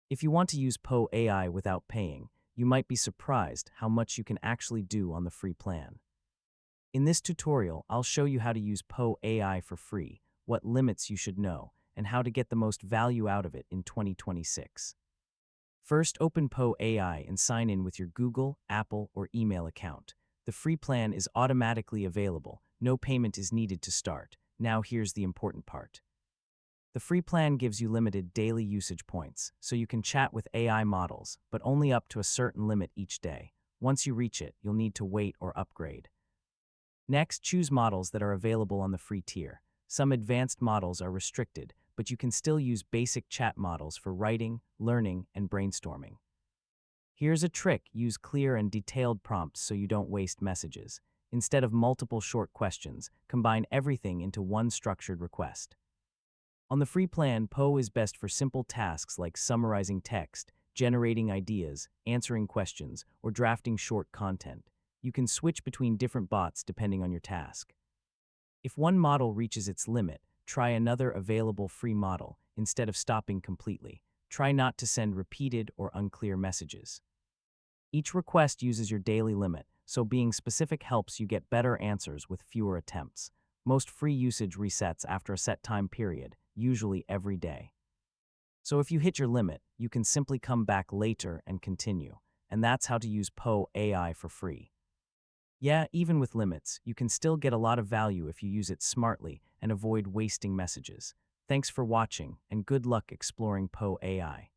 If you want to use Poe AI without paying, you might be surprised how much you can actually do on the free plan. In this tutorial, I'll show you how to use Poe AI for free, what limits you should know, and how to get the most value out of it in 2026. First, open Poe AI and sign in with your Google, Apple, or email account. The free plan is automatically available. No payment is needed to start. Now here's the important part. The free plan gives you limited daily usage points, so you can chat with AI models, but only up to a certain limit each day. Once you reach it, you'll need to wait or upgrade. Next, choose models that are available on the free tier. Some advanced models are restricted, but you can still use basic chat models for writing, learning, and brainstorming. Here's a trick: use clear and detailed prompts so you don't waste messages. Instead of multiple short questions, combine everything into one structured request. On the free plan, Poe is best for simple tasks like summarizing text, generating ideas, answering questions, or drafting short content. You can switch between different bots depending on your task. If one model reaches its limit, try another available free model instead of stopping completely. Try not to send repeated or unclear messages. Each request uses your daily limit, so being specific helps you get better answers with fewer attempts. Most free usage resets after a set time period, usually every day. So if you hit your limit, you can simply come back later and continue. And that's how to use Poe AI for free. Yeah, even with limits, you can still get a lot of value if you use it smartly and avoid wasting messages. Thanks for watching, and good luck exploring Poe AI.